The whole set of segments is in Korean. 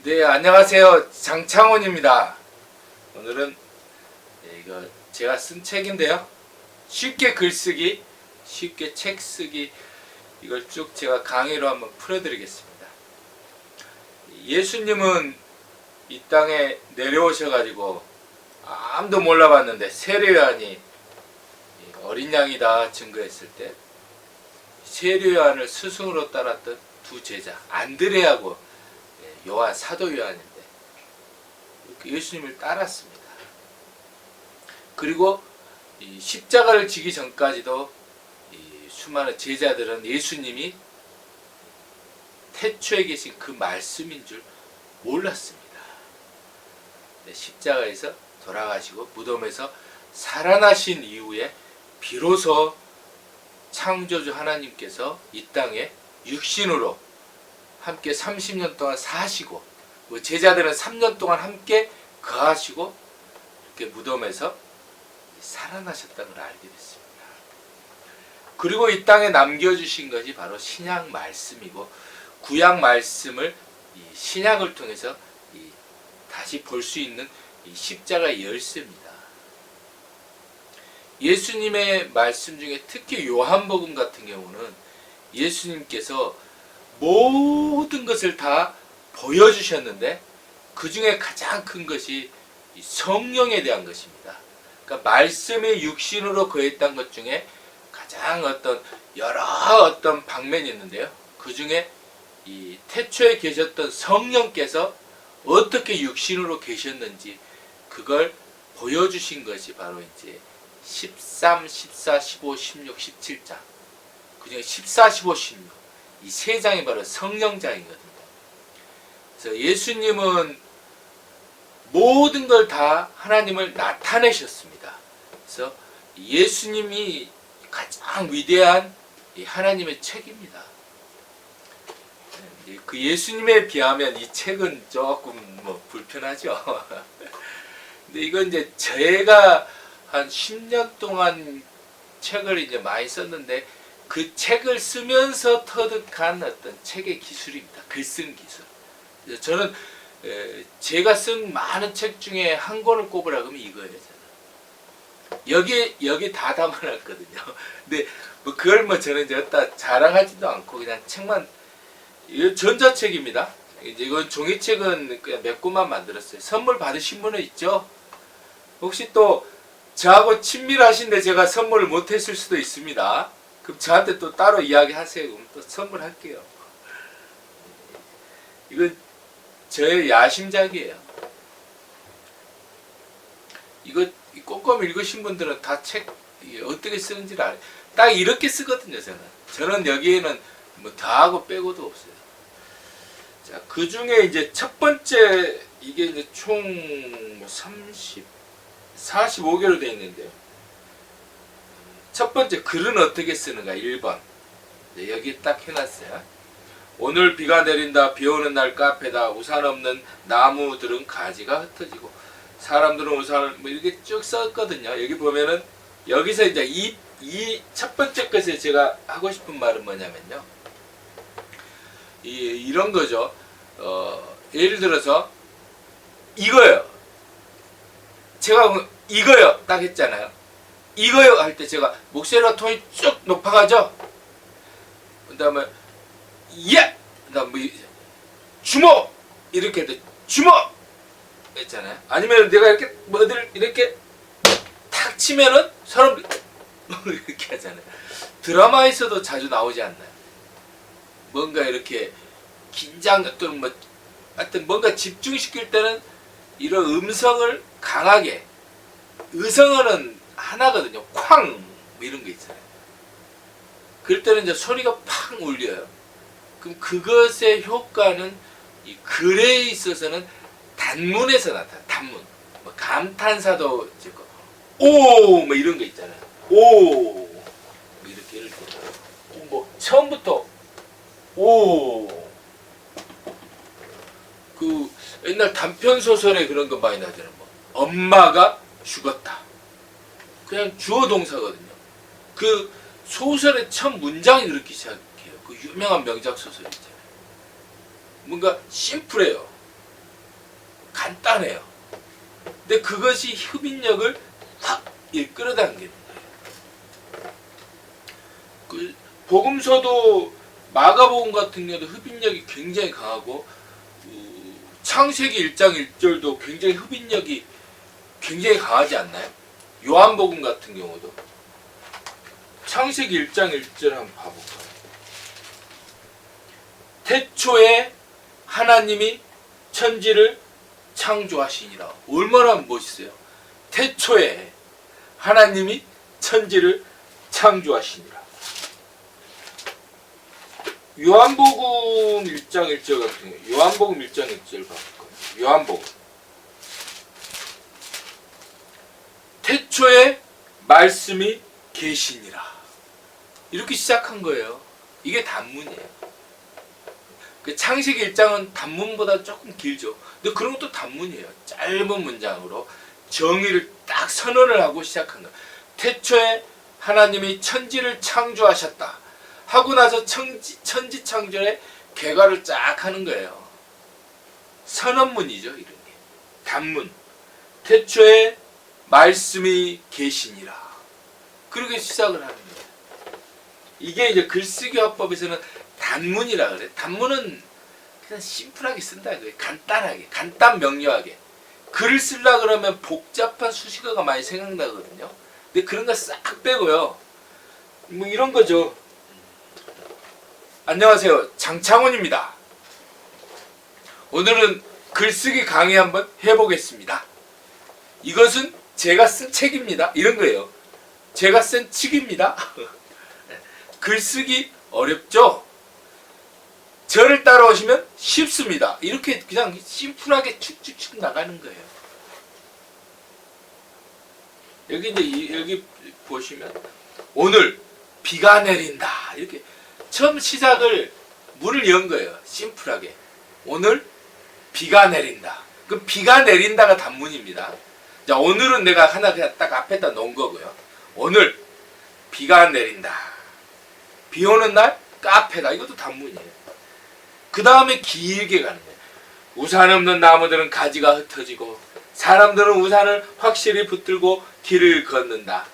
네, 안녕하세요. 장창훈입니다. 오늘은 이거 제가 쓴 책인데요. 쉽게 글쓰기, 쉽게 책 쓰기, 이걸 쭉 제가 강의로 한번 풀어드리겠습니다. 예수님은 이 땅에 내려오셔가지고 아무도 몰라봤는데 세례요한이 어린 양이다 증거했을 때 세례요한을 스승으로 따랐던 두 제자 안드레하고 요한, 사도 요한인데 예수님을 따랐습니다. 그리고 이 십자가를 지기 전까지도 이 수많은 제자들은 예수님이 태초에 계신 그 말씀인 줄 몰랐습니다. 십자가에서 돌아가시고 무덤에서 살아나신 이후에 비로소 창조주 하나님께서 이 땅에 육신으로 함께 30년 동안 사시고 제자들은 3년 동안 함께 거하시고 이렇게 무덤에서 살아나셨다는 걸 알게 됐습니다. 그리고 이 땅에 남겨주신 것이 바로 신약 말씀이고 구약 말씀을 이 신약을 통해서 다시 볼 수 있는 이 십자가의 열쇠입니다. 예수님의 말씀 중에 특히 요한복음 같은 경우는 예수님께서 모든 것을 다 보여주셨는데 그 중에 가장 큰 것이 성령에 대한 것입니다. 그러니까 말씀이 육신으로 거했던 것 중에 가장 여러 방면이 있는데요. 그 중에 이 태초에 계셨던 성령께서 어떻게 육신으로 계셨는지 그걸 보여주신 것이 바로 이제 13, 14, 15, 16, 17장. 그 중에 14, 15, 16. 이 세 장이 바로 성령장이거든요. 그래서 예수님은 모든 걸 다 하나님을 나타내셨습니다. 그래서 예수님이 가장 위대한 하나님의 책입니다. 그 예수님에 비하면 이 책은 조금 불편하죠. 근데 이건 이제 제가 한 10년 동안 책을 이제 많이 썼는데 그 책을 쓰면서 터득한 어떤 책의 기술입니다. 글쓴 기술. 저는 제가 쓴 많은 책 중에 한 권을 꼽으라 그러면 이거예요. 여기 다 담아놨거든요. 근데 그걸 저는 이제 어디다 자랑하지도 않고 그냥 책만 이거 전자책입니다. 이제 이건 종이책은 그냥 몇 권만 만들었어요. 선물 받으신 분은 있죠? 혹시 또 저하고 친밀하신데 제가 선물을 못했을 수도 있습니다. 그럼 저한테 또 따로 이야기하세요. 그럼 또 선물할게요. 이건 저의 야심작이에요. 이거 꼼꼼히 읽으신 분들은 다 책 어떻게 쓰는지를 알아요. 딱 이렇게 쓰거든요. 저는 여기에는 다하고 빼고도 없어요. 자, 그 중에 이제 첫 번째 이게 이제 총 45개로 되어 있는데요. 첫 번째 글은 어떻게 쓰는가 1번. 네, 여기 딱 해놨어요. 오늘 비가 내린다. 비 오는 날 카페다. 우산 없는 나무들은 가지가 흩어지고 사람들은 우산을 이렇게 쭉 썼거든요. 여기 보면은 여기서 이제 이 첫 번째 것에 제가 하고 싶은 말은 뭐냐면요. 이런 거죠. 예를 들어서 이거요. 제가 이거요 딱 했잖아요. 이거요 할 때 제가 목소리가 톤이 쭉 높아가죠. 그 다음에 예! 그 다음에 주먹! 이렇게 해도 주먹! 했잖아요. 아니면 내가 이렇게 어디를 이렇게 탁 치면은 사람 이렇게 하잖아요. 드라마에서도 자주 나오지 않나요? 뭔가 이렇게 긴장 또는 하여튼 뭔가 집중시킬 때는 이런 음성을 강하게 의성어는 하나거든요. 쾅! 이런 거 있잖아요. 그럴 때는 이제 소리가 팍 울려요. 그럼 그것의 효과는 이 글에 있어서는 단문에서 나타나요. 단문. 감탄사도 있고, 오! 이런 거 있잖아요. 오! 이렇게 예를 들어. 처음부터, 오! 그 옛날 단편소설에 그런 거 많이 나잖아요. 엄마가 죽었다. 그냥 주어 동사거든요. 그 소설의 첫 문장이 그렇게 시작해요. 그 유명한 명작 소설 있잖아요. 뭔가 심플해요. 간단해요. 근데 그것이 흡인력을 확 끌어당기는 거예요. 그 복음서도 마가복음 같은 경우도 흡인력이 굉장히 강하고 창세기 1장 1절도 굉장히 흡인력이 굉장히 강하지 않나요? 요한복음 같은 경우도 창세기 1장 1절 한번 봐볼까요? 태초에 하나님이 천지를 창조하시니라. 얼마나 멋있어요. 태초에 하나님이 천지를 창조하시니라. 요한복음 1장 1절 같은 경우, 요한복음 1장 1절 봐볼까요? 요한복음. 태초에 말씀이 계시니라. 이렇게 시작한 거예요. 이게 단문이에요. 그 창세기 1장은 단문보다 조금 길죠. 근데 그런 것도 단문이에요. 짧은 문장으로 정의를 딱 선언을 하고 시작한 거예요. 태초에 하나님이 천지를 창조하셨다 하고 나서 천지 창조의 개괄을 쫙 하는 거예요. 선언문이죠. 이런 게. 단문. 태초에 말씀이 계시니라. 그렇게 시작을 하는 거예요. 이게 이제 글쓰기 화법에서는 단문이라 그래. 단문은 그냥 심플하게 쓴다. 그래. 간단하게, 간단 명료하게. 글을 쓰려 그러면 복잡한 수식어가 많이 생각나거든요. 근데 그런 거 싹 빼고요. 뭐 이런 거죠. 안녕하세요. 장창훈입니다. 오늘은 글쓰기 강의 한번 해보겠습니다. 이것은 제가 쓴 책입니다. 이런 거예요. 제가 쓴 책입니다. 글쓰기 어렵죠? 저를 따라오시면 쉽습니다. 이렇게 그냥 심플하게 축축축 나가는 거예요. 여기 이제 여기 보시면 오늘 비가 내린다. 이렇게 처음 시작을 문을 연 거예요. 심플하게. 오늘 비가 내린다. 그 비가 내린다가 단문입니다. 자, 오늘은 내가 하나 그냥 딱 앞에다 놓은 거고요. 오늘 비가 내린다. 비 오는 날 카페다. 이것도 단문이에요. 그 다음에 길게 가는 거예요. 우산 없는 나무들은 가지가 흩어지고 사람들은 우산을 확실히 붙들고 길을 걷는다.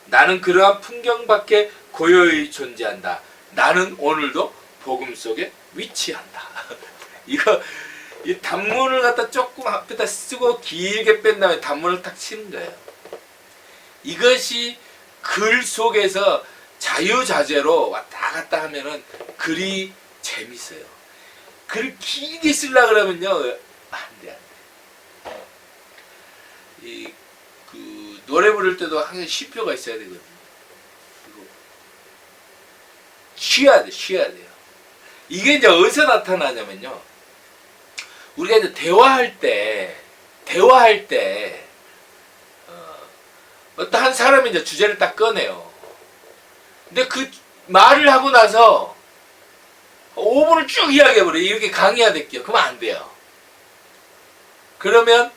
나는 그러한 풍경 밖에 고요히 존재한다. 나는 오늘도 복음 속에 위치한다. 이거 이 단문을 갖다 조금 앞에다 쓰고 길게 뺀 다음에 단문을 탁 치는 거예요. 이것이 글 속에서 자유자재로 왔다 갔다 하면은 글이 재밌어요. 글을 길게 쓰려고 그러면요, 안 돼. 그 노래 부를 때도 항상 쉼표가 있어야 되거든요. 그리고 쉬어야 돼요. 이게 이제 어디서 나타나냐면요. 우리가 이제 대화할 때 어떤 한 사람이 이제 주제를 딱 꺼내요. 근데 그 말을 하고 나서 5분을 쭉 이야기해버려요. 이렇게 강의해야 될게요. 그러면 안 돼요. 그러면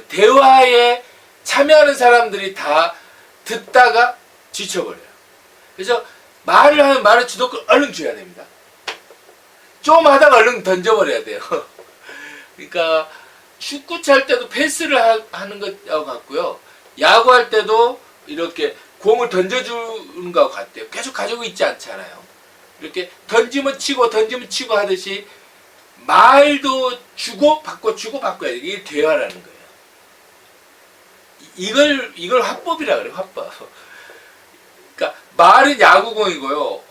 대화에 참여하는 사람들이 다 듣다가 지쳐버려요. 그래서 말을 하면 말을 주도권 얼른 줘야 됩니다. 좀 하다가 얼른 던져버려야 돼요. 그러니까 축구 찰 때도 패스를 하는 것하고 같고요. 야구할 때도 이렇게 공을 던져주는 것하고 같대요. 계속 가지고 있지 않잖아요. 이렇게 던지면 치고 하듯이 말도 주고 받고 주고 받고야 돼. 이게 대화라는 거예요. 이걸 화법이라 그래요. 화법. 그러니까 말은 야구공이고요.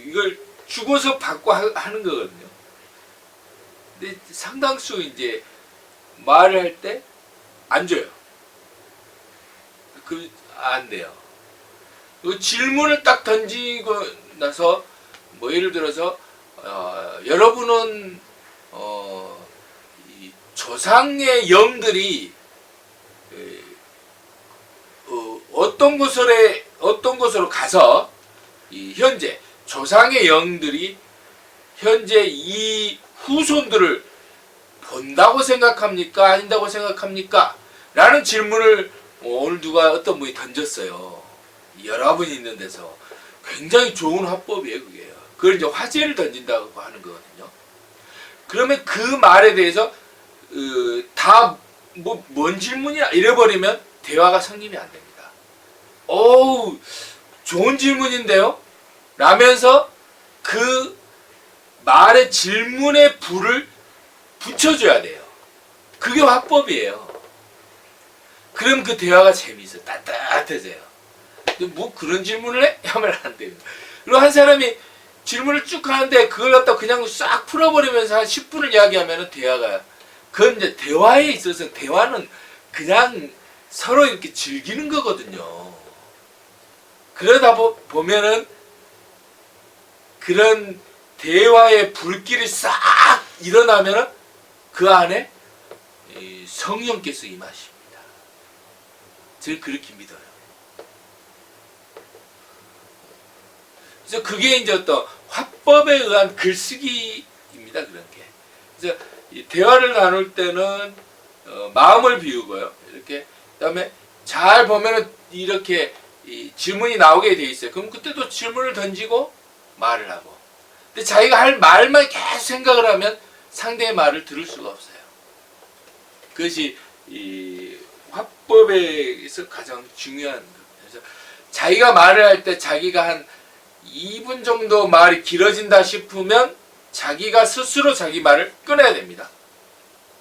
이걸 주고서 받고 하는 거거든요. 근데 상당수 이제 말을 할 때 안 줘요. 그 안 돼요. 그 질문을 딱 던지고 나서 뭐 예를 들어서 여러분은 이 조상의 영들이 어떤 곳으로 가서 이 현재 조상의 영들이 현재 이 후손들을 본다고 생각합니까? 아닌다고 생각합니까? 라는 질문을 오늘 누가 어떤 분이 던졌어요. 여러분이 있는 데서. 굉장히 좋은 화법이에요, 그게요. 그걸 이제 화제를 던진다고 하는 거거든요. 그러면 그 말에 대해서 다 뭔 질문이야 이래버리면 대화가 성립이 안 됩니다. 어우, 좋은 질문인데요? 라면서 그 말의 질문에 불을 붙여줘야 돼요. 그게 화법이에요. 그럼 그 대화가 재미있어. 따뜻해져요. 뭐 그런 질문을 해? 하면 안 됩니다. 그리고 한 사람이 질문을 쭉 하는데 그걸 갖다 그냥 싹 풀어버리면서 한 10분을 이야기하면 대화가, 그건 이제 대화에 있어서 대화는 그냥 서로 이렇게 즐기는 거거든요. 그러다 보면은 그런 대화의 불길이 싹 일어나면은 그 안에 성령께서 임하십니다. 저는 그렇게 믿어요. 그래서 그게 이제 어떤 화법에 의한 글쓰기입니다. 그런 게. 그래서 이 대화를 나눌 때는 마음을 비우고요. 이렇게 그다음에 잘 보면은 이렇게 질문이 나오게 돼 있어요. 그럼 그때도 질문을 던지고 말을 하고. 근데 자기가 할 말만 계속 생각을 하면 상대의 말을 들을 수가 없어요. 그것이 이 화법에서 가장 중요한 겁니다. 그래서 자기가 말을 할 때 자기가 한 2분 정도 말이 길어진다 싶으면 자기가 스스로 자기 말을 끊어야 됩니다.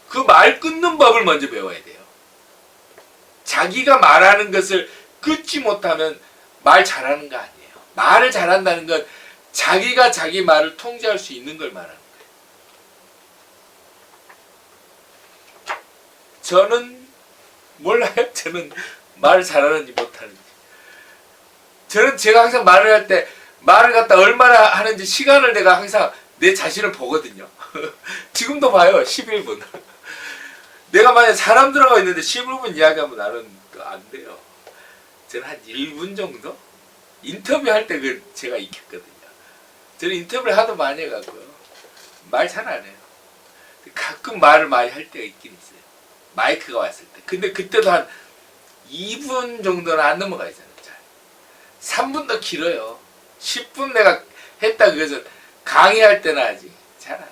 그 말 끊는 법을 먼저 배워야 돼요. 자기가 말하는 것을 끊지 못하면 말 잘하는 거 아니에요. 말을 잘한다는 건 자기가 자기 말을 통제할 수 있는 걸 말하는 거예요. 저는 몰라요. 저는 말을 잘하는지 못하는지. 저는 제가 항상 말을 할 때 말을 갖다 얼마나 하는지 시간을 내가 항상 내 자신을 보거든요. 지금도 봐요. 11분. 내가 만약 사람 들어가 있는데 11분 이야기하면 나는 안 돼요. 저는 한 1분 정도? 인터뷰할 때 그 제가 익혔거든요. 저는 인터뷰를 하도 많이 해갖고요. 말 잘 안 해요. 가끔 말을 많이 할 때가 있긴 있어요. 마이크가 왔을 때. 근데 그때도 한 2분 정도는 안 넘어가 있잖아요. 잘. 3분 더 길어요. 10분 내가 했다 그것은 강의할 때나 하지. 잘 안 해요.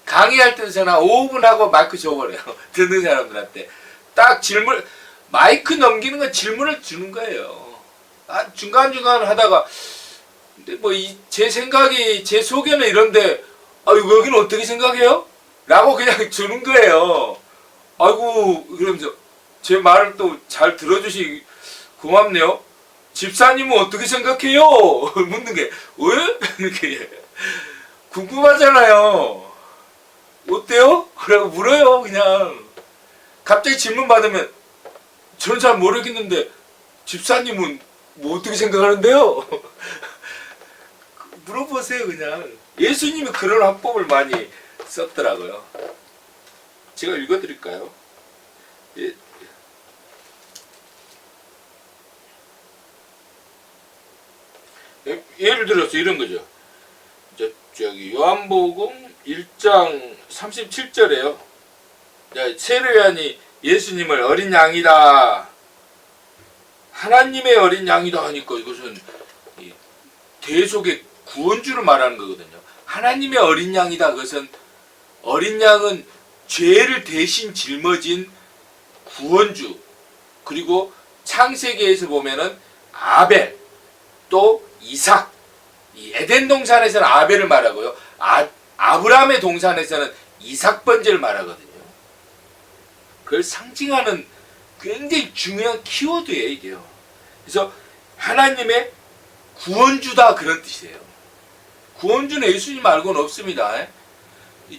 강의할 때도 저는 한 5분 하고 마이크 줘버려요. 듣는 사람들한테. 딱 질문, 마이크 넘기는 건 질문을 주는 거예요. 중간중간 하다가, 근데 뭐, 제 생각이, 제 소견은 이런데, 여기는 어떻게 생각해요? 라고 그냥 주는 거예요. 아이고, 그러면서, 제 말을 또 잘 들어주시, 고맙네요. 집사님은 어떻게 생각해요? 묻는 게, 왜? 이렇게. 궁금하잖아요. 어때요? 그러고 물어요, 그냥. 갑자기 질문 받으면, 저는 잘 모르겠는데, 집사님은 뭐 어떻게 생각하는데요? 물어보세요, 그냥. 예수님이 그런 화법을 많이 썼더라고요. 제가 읽어드릴까요? 예. 예를 들어서 이런 거죠. 저기 요한복음 1장 37절에요. 세례요한이 예수님을 어린 양이다, 하나님의 어린 양이다 하니까 이것은 대속의 구원주를 말하는 거거든요. 하나님의 어린 양이다. 그것은 어린 양은 죄를 대신 짊어진 구원주. 그리고 창세기에서 보면은 아벨, 또 이삭. 이 에덴 동산에서는 아벨을 말하고요. 아브라함의 동산에서는 이삭 번제를 말하거든요. 그걸 상징하는 굉장히 중요한 키워드예요, 이게요. 그래서 하나님의 구원주다 그런 뜻이에요. 구원주는 예수님 말고는 없습니다.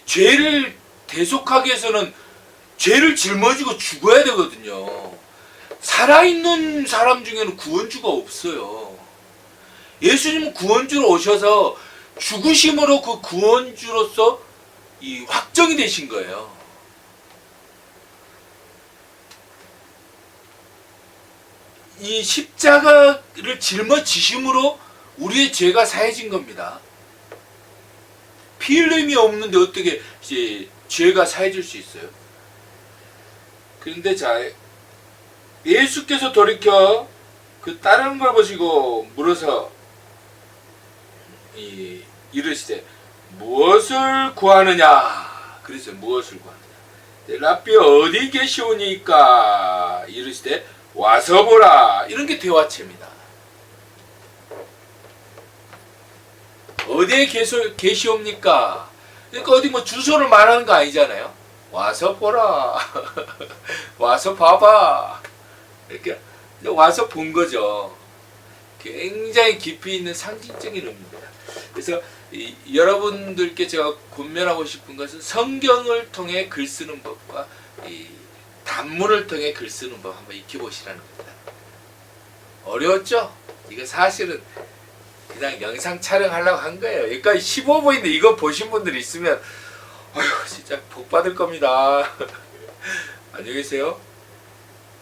죄를 대속하기 위해서는 죄를 짊어지고 죽어야 되거든요. 살아있는 사람 중에는 구원주가 없어요. 예수님은 구원주로 오셔서 죽으심으로 그 구원주로서 이 확정이 되신 거예요. 이 십자가를 짊어지심으로 우리의 죄가 사해진 겁니다. 피 흘림이 없는데 어떻게 이제 죄가 사해질 수 있어요? 그런데 자, 예수께서 돌이켜 그 따르는 걸 보시고 물어서 이르시되 무엇을 구하느냐? 그래서 무엇을 구하느냐? 랍비 어디 계시오니까 이르시되 와서 보라. 이런 게 대화체입니다. 어디에 계시옵니까? 그러니까 어디 뭐 주소를 말하는 거 아니잖아요. 와서 보라. 와서 봐봐. 이렇게 와서 본 거죠. 굉장히 깊이 있는 상징적인 의미입니다. 그래서 여러분들께 제가 권면하고 싶은 것은 성경을 통해 글 쓰는 법과 이 단문을 통해 글 쓰는 법 한번 익혀보시라는 겁니다. 어려웠죠? 이거 사실은 그냥 영상 촬영하려고 한 거예요. 여기까지 15분인데 이거 보신 분들 있으면 어휴 진짜 복 받을 겁니다. 안녕히 계세요.